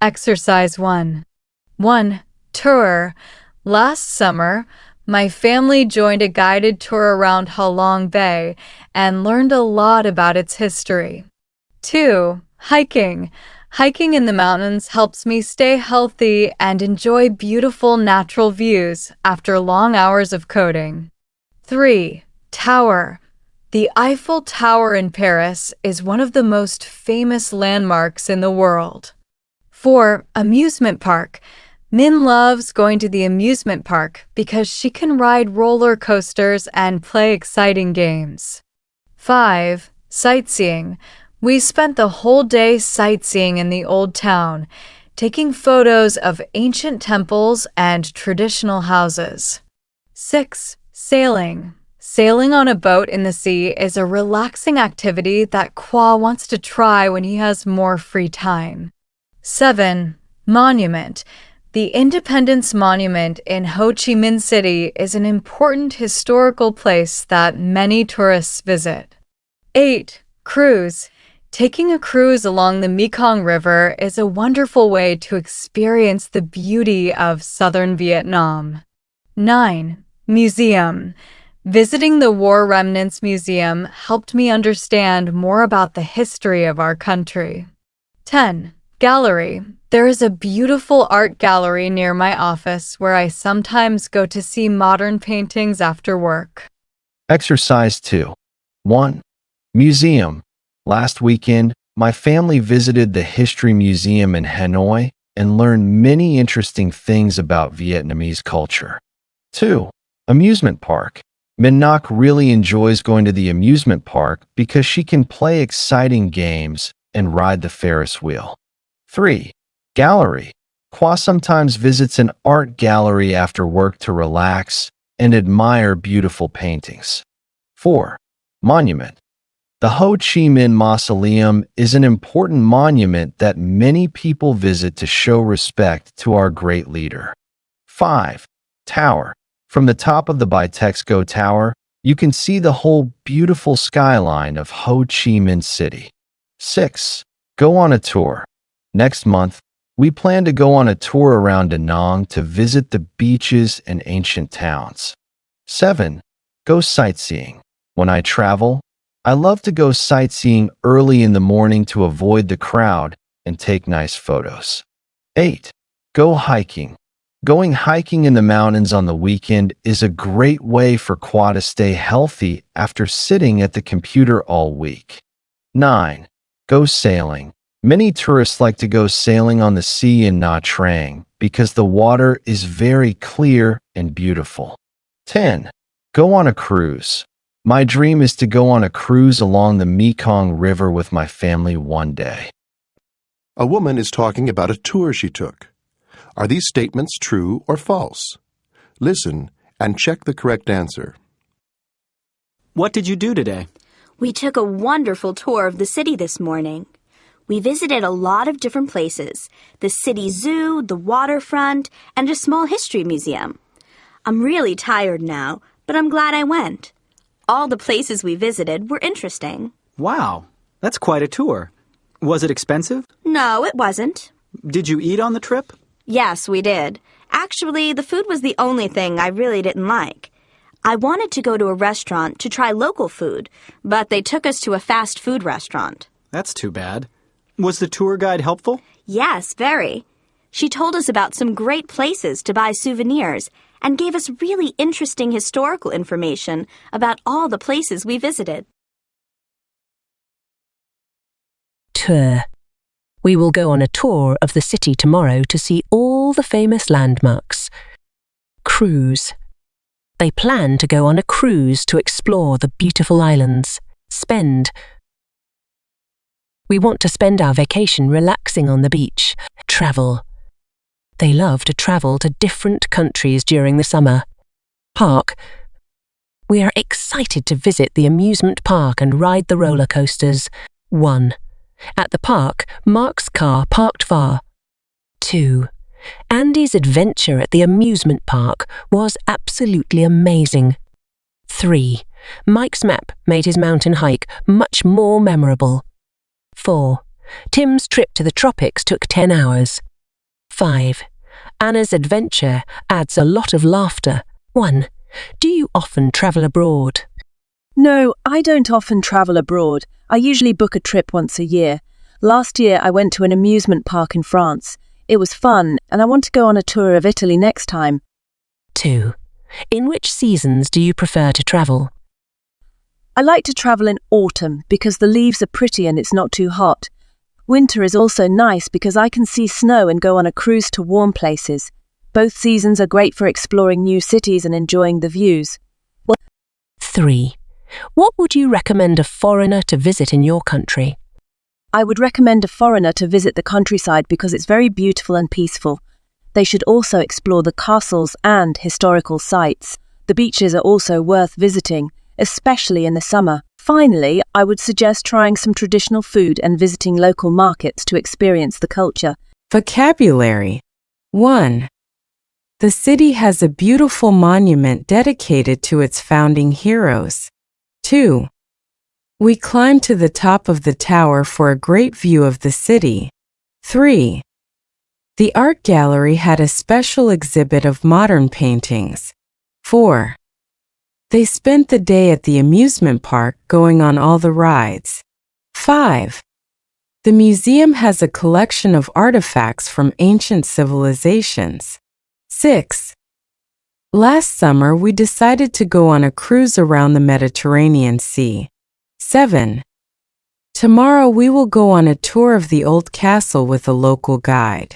Exercise 1. 1. Tʊər. Last summer, my family joined a guided tour around Halong Bay and learned a lot about its history. 2. Hiking. Hiking in the mountains helps me stay healthy and enjoy beautiful natural views after long hours of coding. 3. Tower. The Eiffel Tower in Paris is one of the most famous landmarks in the world. 4. Amusement park. Min loves going to the amusement park because she can ride roller coasters and play exciting games. 5. Sightseeing. We spent the whole day sightseeing in the old town, taking photos of ancient temples and traditional houses. 6. Sailing. Sailing on a boat in the sea is a relaxing activity that Kwa wants to try when he has more free time. 7. Monument. The Independence Monument in Ho Chi Minh City is an important historical place that many tourists visit. 8. Cruise. Taking a cruise along the Mekong River is a wonderful way to experience the beauty of southern Vietnam. 9. Museum. Visiting the War Remnants Museum helped me understand more about the history of our country. 10. Gallery. There is a beautiful art gallery near my office where I sometimes go to see modern paintings after work. Exercise 2. 1. Museum. Last weekend, my family visited the History Museum in Hanoi and learned many interesting things about Vietnamese culture. 2. Amusement park. Min Ngoc really enjoys going to the amusement park because she can play exciting games and ride the Ferris wheel. 3. Gallery. Kwa sometimes visits an art gallery after work to relax and admire beautiful paintings. 4. Monument. The Ho Chi Minh Mausoleum is an important monument that many people visit to show respect to our great leader. 5. Tower. From the top of the Bitexco Tower, you can see the whole beautiful skyline of Ho Chi Minh City. 6. Go on a tour. Next month, we plan to go on a tour around Da Nang to visit the beaches and ancient towns. 7. Go sightseeing. When I travel, I love to go sightseeing early in the morning to avoid the crowd and take nice photos. 8. Go hiking. Going hiking in the mountains on the weekend is a great way for Kwa to stay healthy after sitting at the computer all week. 9. Go sailing. Many tourists like to go sailing on the sea in Nha Trang because the water is very clear and beautiful. 10. Go on a cruise. My dream is to go on a cruise along the Mekong River with my family one day. A woman is talking about a tour she took. Are these statements true or false? Listen and check the correct answer. What did you do today? We took a wonderful tour of the city this morning. We visited a lot of different places, the city zoo, the waterfront, and a small history museum. I'm really tired now, but I'm glad I went. All the places we visited were interesting. Wow, that's quite a tour. Was it expensive? No, it wasn't. Did you eat on the trip? Yes, we did. Actually, the food was the only thing I really didn't like. I wanted to go to a restaurant to try local food, but they took us to a fast food restaurant. That's too bad. Was the tour guide helpful? Yes, very. She told us about some great places to buy souvenirs and gave us really interesting historical information about all the places we visited. Tour. We will go on a tour of the city tomorrow to see all the famous landmarks. Cruise. They plan to go on a cruise to explore the beautiful islands. Spend. We want to spend our vacation relaxing on the beach. Travel. They love to travel to different countries during the summer. Park. We are excited to visit the amusement park and ride the roller coasters. 1. At the park, Mark's car parked far. 2. Andy's adventure at the amusement park was absolutely amazing. 3. Mike's map made his mountain hike much more memorable. 4. Tim's trip to the tropics took 10 hours. 5. Anna's adventure adds a lot of laughter. 1. Do you often travel abroad? No, I don't often travel abroad. I usually book a trip once a year. Last year I went to an amusement park in France. It was fun, and I want to go on a tour of Italy next time. 2. In which seasons do you prefer to travel? I like to travel in autumn because the leaves are pretty and it's not too hot. Winter is also nice because I can see snow and go on a cruise to warm places. Both seasons are great for exploring new cities and enjoying the views. 3. What would you recommend a foreigner to visit in your country? I would recommend a foreigner to visit the countryside because it's very beautiful and peaceful. They should also explore the castles and historical sites. The beaches are also worth visiting, especially in the summer. Finally, I would suggest trying some traditional food and visiting local markets to experience the culture. Vocabulary. 1. The city has a beautiful monument dedicated to its founding heroes. 2. We climbed to the top of the tower for a great view of the city. 3. The art gallery had a special exhibit of modern paintings. 4. They spent the day at the amusement park going on all the rides. 5. The museum has a collection of artifacts from ancient civilizations. 6. Last summer we decided to go on a cruise around the Mediterranean Sea. 7. Tomorrow we will go on a tour of the old castle with a local guide.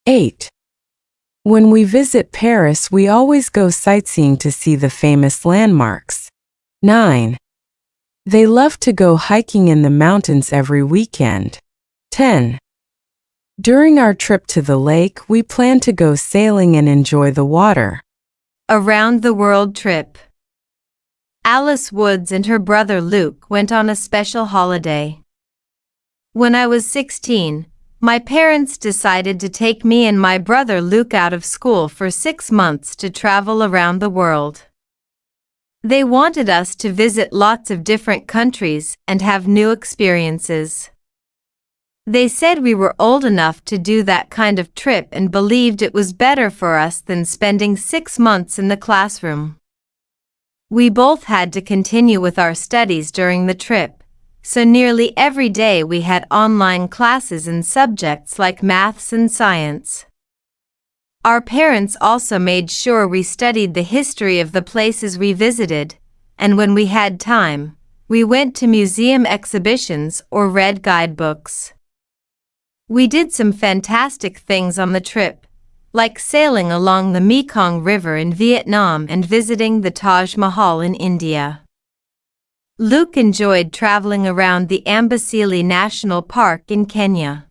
8. When we visit Paris, we always go sightseeing to see the famous landmarks. 9. They love to go hiking in the mountains every weekend. 10. During our trip to the lake, we plan to go sailing and enjoy the water. Around the world trip. Alice Woods and her brother Luke went on a special holiday. When I was 16, my parents decided to take me and my brother Luke out of school for 6 months to travel around the world. They wanted us to visit lots of different countries and have new experiences. They said we were old enough to do that kind of trip and believed it was better for us than spending 6 months in the classroom. We both had to continue with our studies during the trip, so nearly every day we had online classes in subjects like maths and science. Our parents also made sure we studied the history of the places we visited, and when we had time, we went to museum exhibitions or read guidebooks. We did some fantastic things on the trip, like sailing along the Mekong River in Vietnam and visiting the Taj Mahal in India. Luke enjoyed traveling around the Amboseli National Park in Kenya.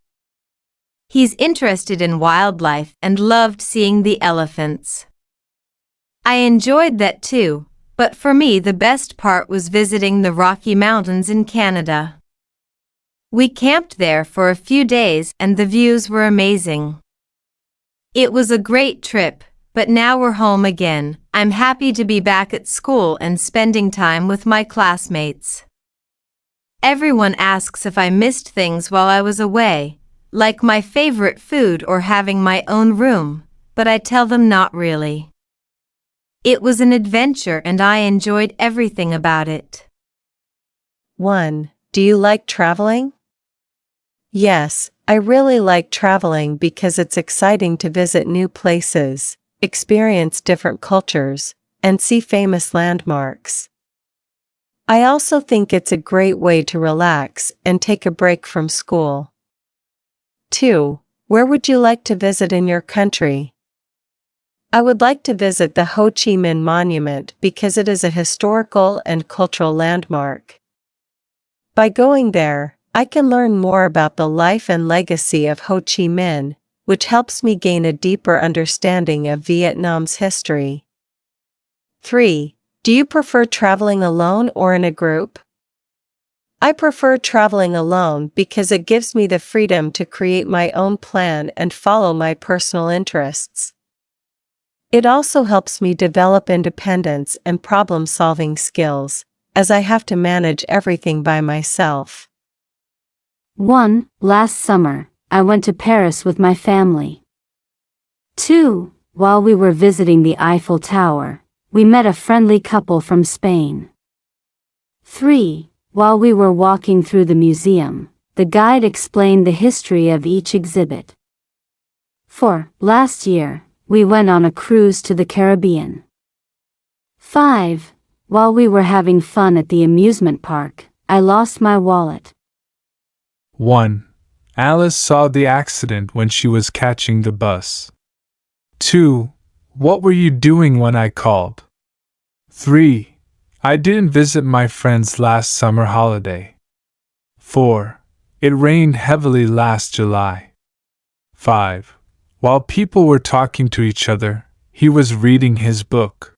He's interested in wildlife and loved seeing the elephants. I enjoyed that too, but for me the best part was visiting the Rocky Mountains in Canada. We camped there for a few days and the views were amazing. It was a great trip, but now we're home again. I'm happy to be back at school and spending time with my classmates. Everyone asks if I missed things while I was away, like my favorite food or having my own room, but I tell them not really. It was an adventure and I enjoyed everything about it. 1. Do you like traveling? Yes, I really like traveling because it's exciting to visit new places, experience different cultures, and see famous landmarks. I also think it's a great way to relax and take a break from school. 2. Where would you like to visit in your country? I would like to visit the Ho Chi Minh Monument because it is a historical and cultural landmark. By going there, I can learn more about the life and legacy of Ho Chi Minh, which helps me gain a deeper understanding of Vietnam's history. 3. Do you prefer traveling alone or in a group? I prefer traveling alone because it gives me the freedom to create my own plan and follow my personal interests. It also helps me develop independence and problem-solving skills, as I have to manage everything by myself. 1. Last summer, I went to Paris with my family. 2. While we were visiting the Eiffel Tower, we met a friendly couple from Spain. 3. While we were walking through the museum, the guide explained the history of each exhibit. 4. Last year, we went on a cruise to the Caribbean. 5. While we were having fun at the amusement park, I lost my wallet. 1. Alice saw the accident when she was catching the bus. 2. What were you doing when I called? 3. I didn't visit my friends last summer holiday. 4. It rained heavily last July. 5. While people were talking to each other, he was reading his book.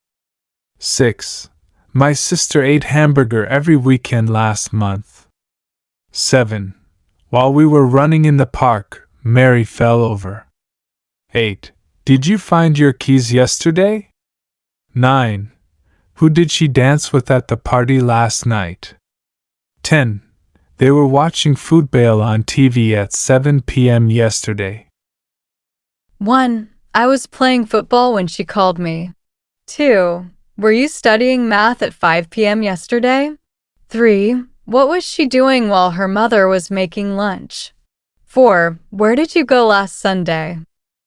6. My sister ate hamburger every weekend last month. 7. While we were running in the park, Mary fell over. 8. Did you find your keys yesterday? 9. Who did she dance with at the party last night? 10. They were watching Football on TV at 7 p.m. yesterday. 1. I was playing football when she called me. 2. Were you studying math at 5 p.m. yesterday? 3. What was she doing while her mother was making lunch? 4. Where did you go last Sunday?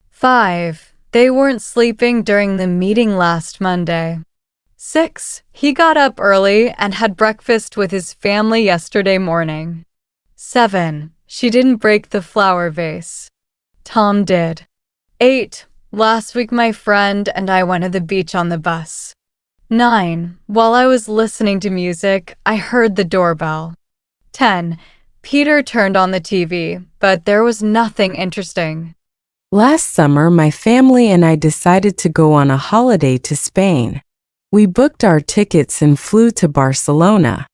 5. They weren't sleeping during the meeting last Monday. 6. He got up early and had breakfast with his family yesterday morning. 7. She didn't break the flower vase. Tom did. 8. Last week my friend and I went to the beach on the bus. 9. While I was listening to music, I heard the doorbell. 10. Peter turned on the TV, but there was nothing interesting. Last summer, my family and I decided to go on a holiday to Spain. We booked our tickets and flew to Barcelona.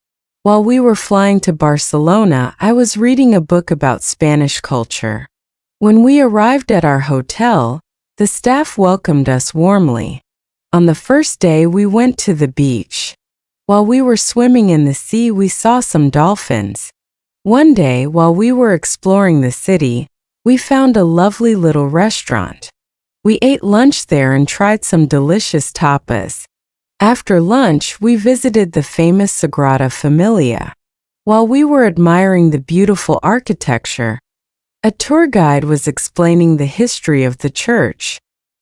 While we were flying to Barcelona, I was reading a book about Spanish culture. When we arrived at our hotel, the staff welcomed us warmly. On the first day, we went to the beach. While we were swimming in the sea, we saw some dolphins. One day, while we were exploring the city, we found a lovely little restaurant. We ate lunch there and tried some delicious tapas. After lunch, we visited the famous Sagrada Familia. While we were admiring the beautiful architecture, a tour guide was explaining the history of the church.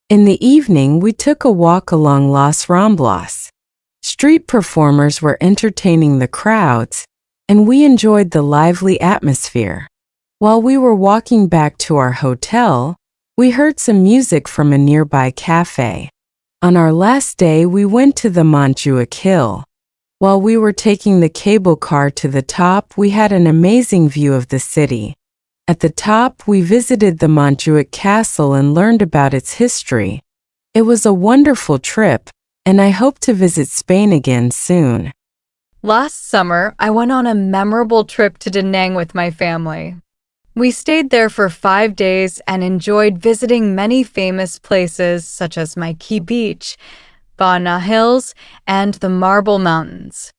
In the evening, we took a walk along Las Ramblas. Street performers were entertaining the crowds, and we enjoyed the lively atmosphere. While we were walking back to our hotel, we heard some music from a nearby cafe. On our last day, we went to the Montjuic Hill. While we were taking the cable car to the top, we had an amazing view of the city. At the top, we visited the Montjuic Castle and learned about its history. It was a wonderful trip, and I hope to visit Spain again soon. Last summer, I went on a memorable trip to Da Nang with my family. We stayed there for 5 days and enjoyed visiting many famous places such as Maiki Beach, Bana Hills, and the Marble Mountains.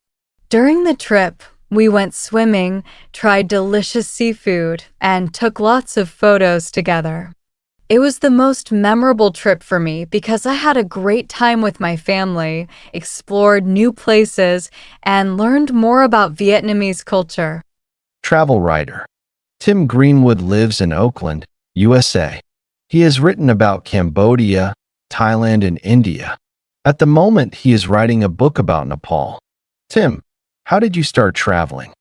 During the trip, we went swimming, tried delicious seafood, and took lots of photos together. It was the most memorable trip for me because I had a great time with my family, explored new places, and learned more about Vietnamese culture. Travel writer. Tim Greenwood lives in Oakland, USA. He has written about Cambodia, Thailand, and India. At the moment, he is writing a book about Nepal. Tim, how did you start traveling?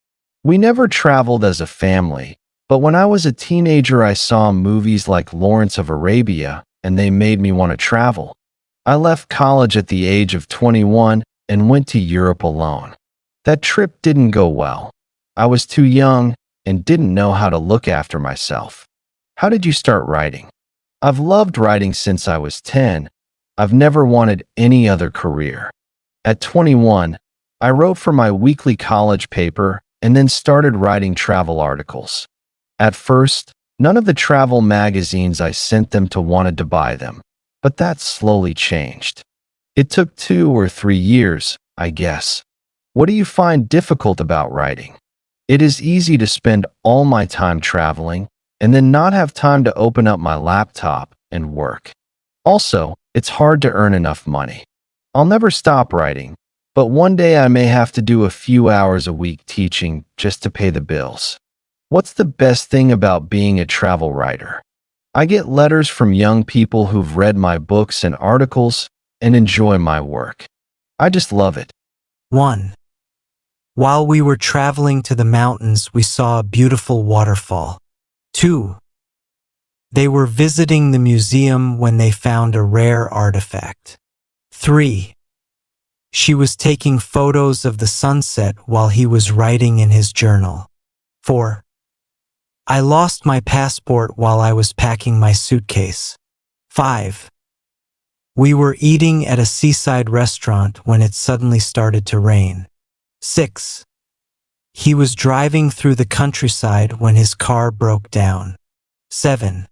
We never traveled as a family, but when I was a teenager, I saw movies like Lawrence of Arabia, and they made me want to travel. I left college at the age of 21 and went to Europe alone. That trip didn't go well. I was too young and didn't know how to look after myself. How did you start writing? I've loved writing since I was 10. I've never wanted any other career. At 21, I wrote for my weekly college paper and then started writing travel articles. At first, none of the travel magazines I sent them to wanted to buy them, but that slowly changed. It took 2 or 3 years, I guess. What do you find difficult about writing? It is easy to spend all my time traveling and then not have time to open up my laptop and work. Also, it's hard to earn enough money. I'll never stop writing, but one day I may have to do a few hours a week teaching just to pay the bills. What's the best thing about being a travel writer? I get letters from young people who've read my books and articles and enjoy my work. I just love it. 1. While we were traveling to the mountains, we saw a beautiful waterfall. 2. They were visiting the museum when they found a rare artifact. 3. She was taking photos of the sunset while he was writing in his journal. 4. I lost my passport while I was packing my suitcase. 5. We were eating at a seaside restaurant when it suddenly started to rain. 6. He was driving through the countryside when his car broke down. 7.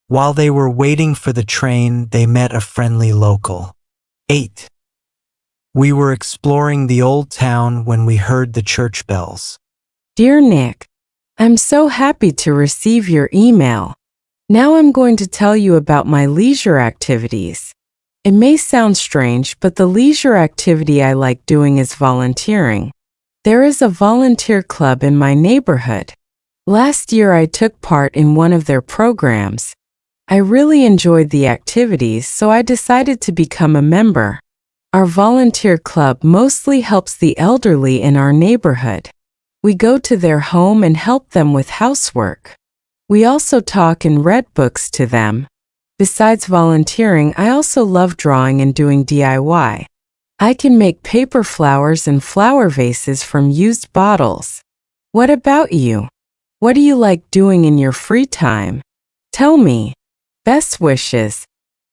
While they were waiting for the train, they met a friendly local. 8. We were exploring the old town when we heard the church bells. Dear Nick, I'm so happy to receive your email. Now I'm going to tell you about my leisure activities. It may sound strange, but the leisure activity I like doing is volunteering. There is a volunteer club in my neighborhood. Last year I took part in one of their programs. I really enjoyed the activities, so I decided to become a member. Our volunteer club mostly helps the elderly in our neighborhood. We go to their home and help them with housework. We also talk and read books to them. Besides volunteering, I also love drawing and doing DIY. I can make paper flowers and flower vases from used bottles. What about you? What do you like doing in your free time? Tell me. Best wishes,